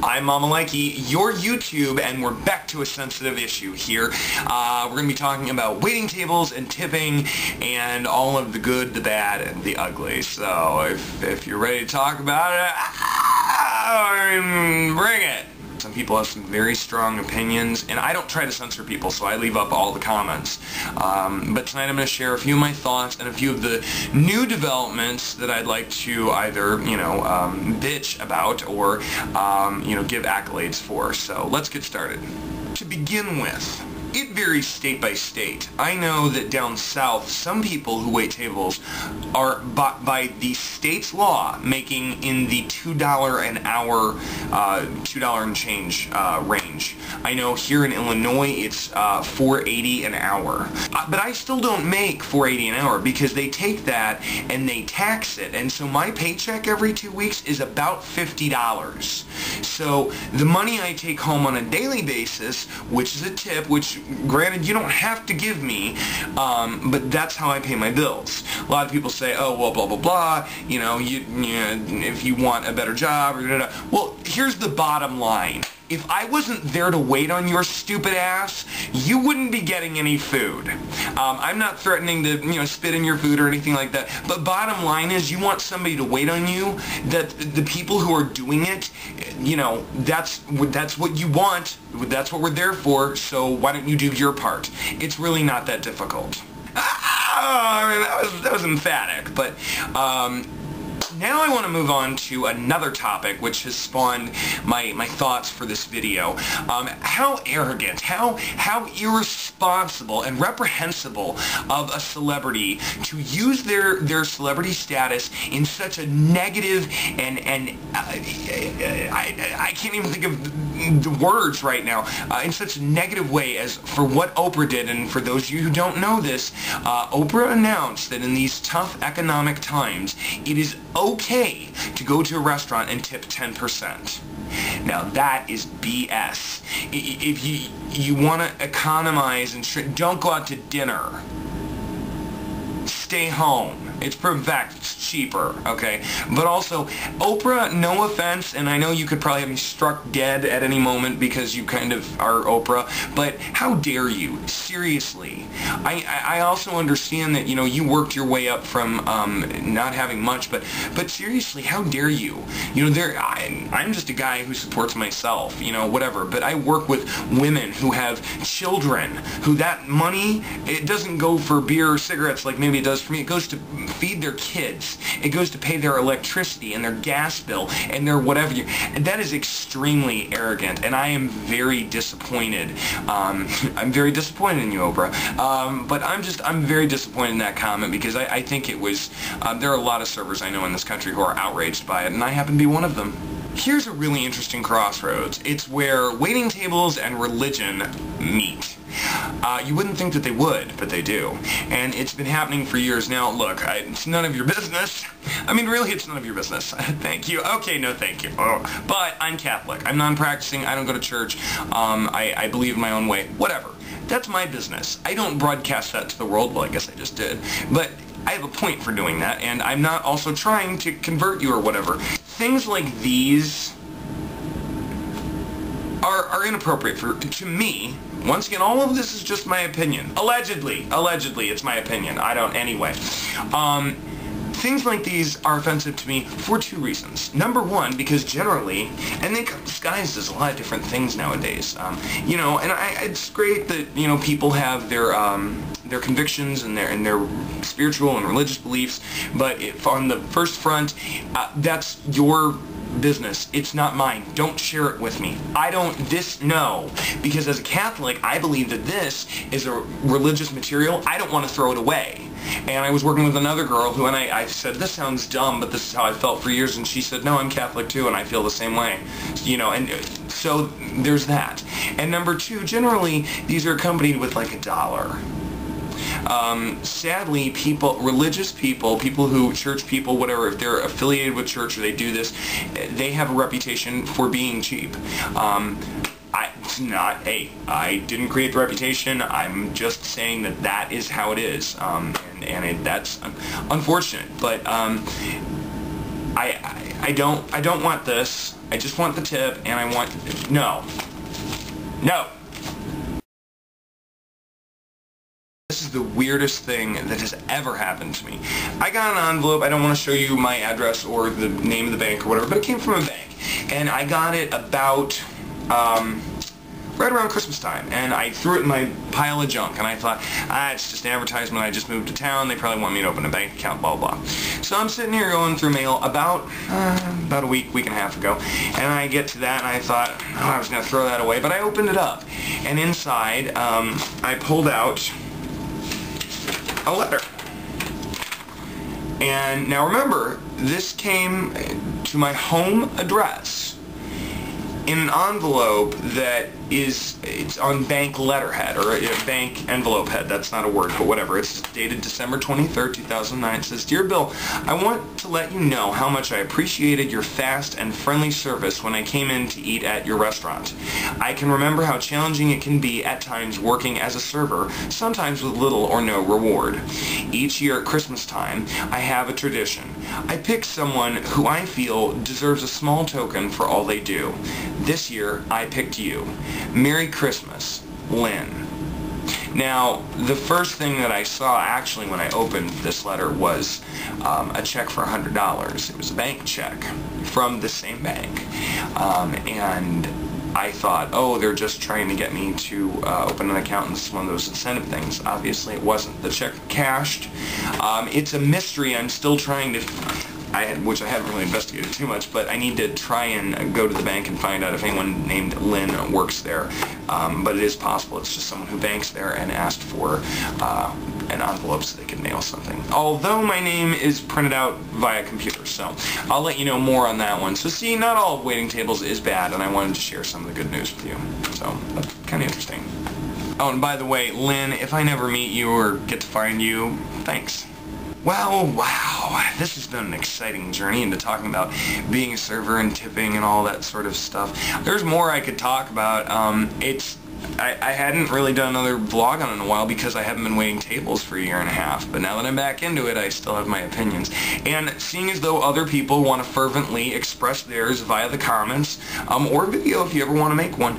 I'm MmmMamaLikey, your YouTube, and we're back to a sensitive issue here. We're going to be talking about waiting tables and tipping and all of the good, the bad, and the ugly. So if you're ready to talk about it, bring it. Some people have some very strong opinions, and I don't try to censor people, so I leave up all the comments. But tonight I'm going to share a few of my thoughts and a few of the new developments that I'd like to either, bitch about or, give accolades for. So let's get started. To begin with, it varies state by state. I know that down south, some people who wait tables are, by the state's law, making in the $2 an hour, $2 and change range. I know here in Illinois it's $4.80 an hour. But I still don't make $4.80 an hour because they take that and they tax it. And so my paycheck every 2 weeks is about $50. So the money I take home on a daily basis, which is a tip, which granted you don't have to give me, but that's how I pay my bills. A lot of people say, oh, well, blah, blah, blah, if you want a better job, or da, da, da. Well, here's the bottom line. If I wasn't there to wait on your stupid ass, you wouldn't be getting any food. I'm not threatening to, spit in your food or anything like that. But bottom line is, you want somebody to wait on you. That the people who are doing it, that's what you want. That's what we're there for. So why don't you do your part? It's really not that difficult. That was emphatic, but. Now I want to move on to another topic which has spawned my thoughts for this video. How arrogant, how irresponsible and reprehensible of a celebrity to use their celebrity status in such a negative and I can't even think of the words right now, in such a negative way as for what Oprah did. And for those of you who don't know this, Oprah announced that in these tough economic times, it is okay to go to a restaurant and tip 10%. Now that is BS. If you want to economize and don't go out to dinner. Stay home. It's cheaper, okay? But also, Oprah, no offense, and I know you could probably have me struck dead at any moment because you kind of are Oprah, but how dare you? Seriously. I also understand that, you worked your way up from not having much, but seriously, how dare you? I'm just a guy who supports myself, whatever, but I work with women who have children, who that money, it doesn't go for beer or cigarettes like maybe it does for me. It goes to feed their kids. It goes to pay their electricity and their gas bill and their whatever. That is extremely arrogant, and I am very disappointed. I'm very disappointed in you, Oprah. But I'm very disappointed in that comment because I think it was, there are a lot of servers I know in this country who are outraged by it, and I happen to be one of them. Here's a really interesting crossroads. It's where waiting tables and religion meet. You wouldn't think that they would, but they do. And it's been happening for years now. Look, it's none of your business. I mean, really, it's none of your business. Thank you. Okay, no thank you. Oh. But I'm Catholic. I'm non-practicing. I don't go to church. I believe in my own way. Whatever. That's my business. I don't broadcast that to the world. Well, I guess I just did. But I have a point for doing that, and I'm not also trying to convert you or whatever. Things like these are inappropriate to me. Once again, all of this is just my opinion. Allegedly, it's my opinion. I don't, anyway. Things like these are offensive to me for two reasons. Number one, because generally, and they come disguised as a lot of different things nowadays. It's great that, people have their convictions and their spiritual and religious beliefs, but if on the first front, that's your business. It's not mine. Don't share it with me. No. Because as a Catholic, I believe that this is a religious material. I don't want to throw it away. And I was working with another girl who, and I said, this sounds dumb, but this is how I felt for years, and she said, no, I'm Catholic too, and I feel the same way. And so there's that. And number two, generally, these are accompanied with like $1. Sadly, religious people who, church people, whatever, if they're affiliated with church or they do this, they have a reputation for being cheap. I didn't create the reputation. I'm just saying that is how it is, that's unfortunate. But I don't want this. I just want the tip, and I want... No. No! This is the weirdest thing that has ever happened to me. I got an envelope. I don't want to show you my address or the name of the bank or whatever, but it came from a bank. And I got it about... right around Christmas time, and I threw it in my pile of junk, and I thought, it's just an advertisement, I just moved to town, they probably want me to open a bank account, blah, blah. So I'm sitting here going through mail about a week and a half ago, and I get to that, and I thought, I was going to throw that away, but I opened it up, and inside, I pulled out a letter. And now remember, this came to my home address in an envelope that it's on bank letterhead, or a bank envelope head. That's not a word, but whatever. It's dated December 23rd, 2009. It says, "Dear Bill, I want to let you know how much I appreciated your fast and friendly service when I came in to eat at your restaurant. I can remember how challenging it can be at times working as a server, sometimes with little or no reward. Each year at Christmas time, I have a tradition. I pick someone who I feel deserves a small token for all they do. This year, I picked you. Merry Christmas, Lynn." Now, the first thing that I saw actually when I opened this letter was a check for $100. It was a bank check from the same bank. And I thought, oh, they're just trying to get me to open an account, and this is one of those incentive things. Obviously, it wasn't. The check cashed. It's a mystery. I'm still trying to... which I haven't really investigated too much, but I need to try and go to the bank and find out if anyone named Lynn works there. But it is possible it's just someone who banks there and asked for an envelope so they could mail something. Although my name is printed out via computer, so I'll let you know more on that one. So see, not all waiting tables is bad, and I wanted to share some of the good news with you. So that's kind of interesting. Oh, and by the way, Lynn, if I never meet you or get to find you, thanks. Well, wow, this has been an exciting journey into talking about being a server and tipping and all that sort of stuff. There's more I could talk about. I hadn't really done another vlog on it in a while because I haven't been waiting tables for a year and a half, but now that I'm back into it, I still have my opinions. And seeing as though other people want to fervently express theirs via the comments, or video if you ever want to make one,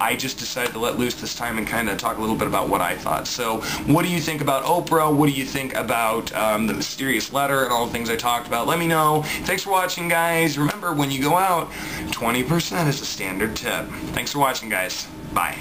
I just decided to let loose this time and kind of talk a little bit about what I thought. So, what do you think about Oprah? What do you think about the mysterious letter and all the things I talked about? Let me know. Thanks for watching, guys. Remember, when you go out, 20% is a standard tip. Thanks for watching, guys. Bye.